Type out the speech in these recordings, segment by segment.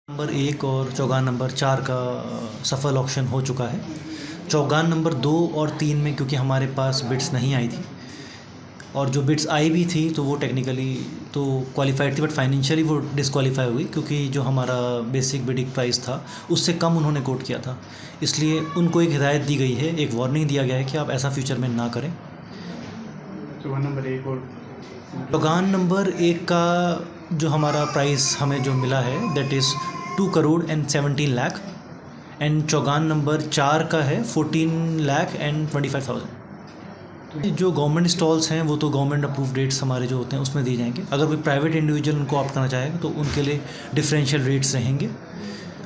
Number 1 और Chaugan number 4 का सफल ऑक्शन हो चुका है। चौगान नंबर 2 और 3 में क्योंकि हमारे पास बिड्स नहीं आई थी और जो बिड्स आई भी थी तो वो टेक्निकली तो क्वालिफाइड थी, बट फाइनेंशियली वो डिसक्वालीफाई हुई क्योंकि जो हमारा बेसिक बिडिंग प्राइस था उससे कम उन्होंने कोट किया था। इसलिए उनको एक हिदायत दी गई है, एक वार्निंग दिया गया है कि आप ऐसा फ्यूचर में ना करें। चौगान नंबर 1 का जो हमारा प्राइस हमें जो मिला है that is 2,17,00,000 and Chaugan number 4 का है 14,25,000। जो गवर्नमेंट स्टॉल्स हैं वो तो गवर्नमेंट अप्रूव्ड रेट्स हमारे जो होते हैं उसमें दिए जाएंगे। अगर कोई प्राइवेट इंडिविजुअल उनको ऑप्ट करना चाहेगा तो उनके लिए डिफरेंशियल रेट्स रहेंगे।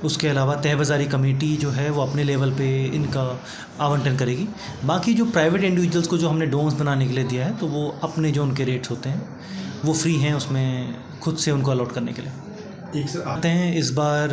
उसके अलावा तय बाज़ारी कमेटी जो है वो अपने लेवल पे इनका आवंटन करेगी। बाकी जो प्राइवेट इंडिविजुअल्स को जो हमने डोम्स बनाने के लिए दिया है तो वो अपने जो उनके रेट्स होते हैं वो फ्री हैं उसमें खुद से उनको अलॉट करने के लिए। आते हैं इस बार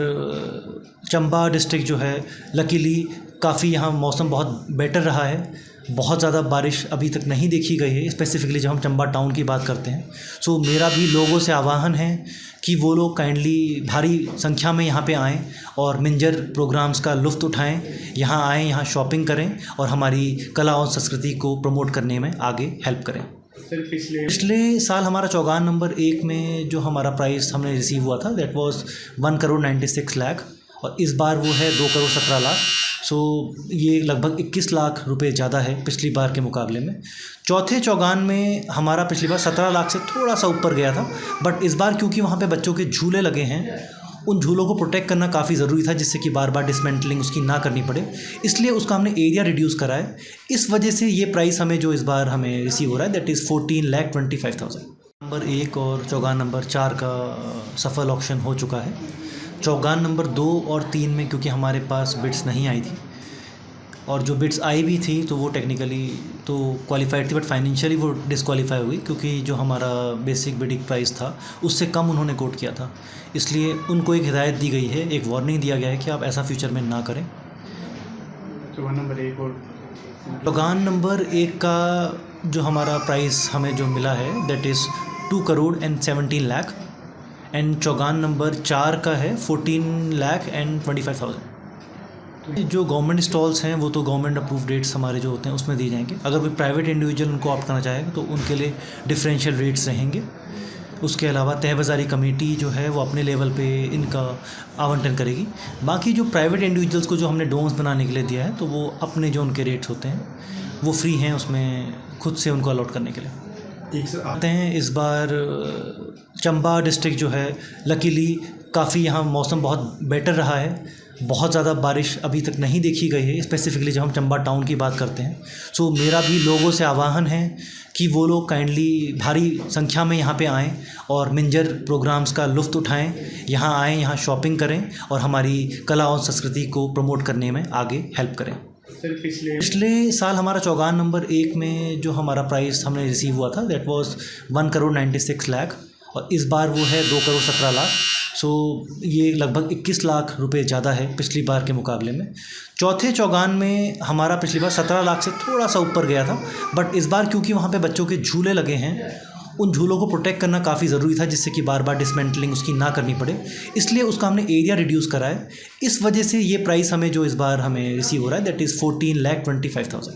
चंबा डिस्ट्रिक्ट जो है लकीली काफ़ी यहाँ मौसम बहुत बेटर रहा है। बहुत ज़्यादा बारिश अभी तक नहीं देखी गई है, स्पेसिफिकली जब हम चंबा टाउन की बात करते हैं। सो मेरा भी लोगों से आह्वान है कि वो लोग काइंडली भारी संख्या में यहाँ पे आएँ और मिंजर प्रोग्राम्स का लुत्फ़ उठाएँ, यहाँ आएँ, यहाँ शॉपिंग करें और हमारी कला और संस्कृति को प्रमोट करने में आगे हेल्प करें। सर पिछले साल हमारा चौगान नंबर 1 में जो हमारा प्राइस हमने रिसीव हुआ था दैट वाज 1,96,00,000 और इस बार वो है 2,17,00,000। सो ये लगभग 21 लाख रुपए ज़्यादा है पिछली बार के मुकाबले में। चौथे चौगान में हमारा पिछली बार 17 लाख से थोड़ा सा ऊपर गया था, बट इस बार क्योंकि वहाँ पे बच्चों के झूले लगे हैं, उन झूलों को प्रोटेक्ट करना काफ़ी ज़रूरी था जिससे कि बार बार डिसमेंटलिंग उसकी ना करनी पड़े, इसलिए उसका हमने एरिया रिड्यूस करा है। इस वजह से ये प्राइस हमें जो इस बार हमें रिसीव हो रहा है दैट इज़ 14,25,000। नंबर 1 और चौगान नंबर 4 का सफल ऑक्शन हो चुका है। चौगान नंबर 2 और 3 में क्योंकि हमारे पास बिड्स नहीं आई थी और जो बिड्स आई भी थी तो वो टेक्निकली तो क्वालिफाइड थी, बट फाइनेंशियली वो डिसक्वालीफाई हुई क्योंकि जो हमारा बेसिक बिडिंग प्राइस था उससे कम उन्होंने कोट किया था। इसलिए उनको एक हिदायत दी गई है, एक वार्निंग दिया गया है कि आप ऐसा फ्यूचर में ना करें। चौगान नंबर 1 का जो हमारा प्राइस हमें जो मिला है that is 2,17,00,000 and Chaugan number 4 का है 14,25,000। जो गवर्नमेंट स्टॉल्स हैं वो तो गवर्नमेंट अप्रूव्ड रेट्स हमारे जो होते हैं उसमें दिए जाएंगे। अगर कोई प्राइवेट इंडिविजुअल उनको ऑप्ट करना चाहेगा तो उनके लिए डिफरेंशियल रेट्स रहेंगे। उसके अलावा तय बाज़ारी कमेटी जो है वो अपने लेवल पे इनका आवंटन करेगी। बाकी जो प्राइवेट इंडिविजुअल्स को जो हमने डोम्स बनाने के लिए दिया है तो वो अपने जो उनके रेट्स होते हैं वो फ्री हैं उसमें खुद से उनको अलॉट करने के लिए। आते हैं इस बार चंबा डिस्ट्रिक्ट जो है लकीली काफ़ी यहाँ मौसम बहुत बेटर रहा है। बहुत ज़्यादा बारिश अभी तक नहीं देखी गई है, स्पेसिफिकली जब हम चंबा टाउन की बात करते हैं। सो मेरा भी लोगों से आह्वान है कि वो लोग काइंडली भारी संख्या में यहाँ पे आएँ और मिंजर प्रोग्राम्स का लुत्फ़ उठाएँ, यहाँ आएँ, यहाँ शॉपिंग करें और हमारी कला और संस्कृति को प्रमोट करने में आगे हेल्प करें। सर पिछले साल हमारा चौगान नंबर 1 में जो हमारा प्राइस हमने रिसीव हुआ था दैट वाज 1,96,00,000 और इस बार वो है 2,17,00,000। सो ये लगभग 21 लाख रुपए ज़्यादा है पिछली बार के मुकाबले में। चौथे चौगान में हमारा पिछली बार 17 लाख से थोड़ा सा ऊपर गया था, बट इस बार क्योंकि वहाँ पे बच्चों के झूले लगे हैं, उन झूलों को प्रोटेक्ट करना काफ़ी ज़रूरी था जिससे कि बार बार डिसमेंटलिंग उसकी ना करनी पड़े, इसलिए उसका हमने एरिया रिड्यूस करा है। इस वजह से ये प्राइस हमें जो इस बार हमें रिसीव हो रहा है दैट इज़ 14,25,000।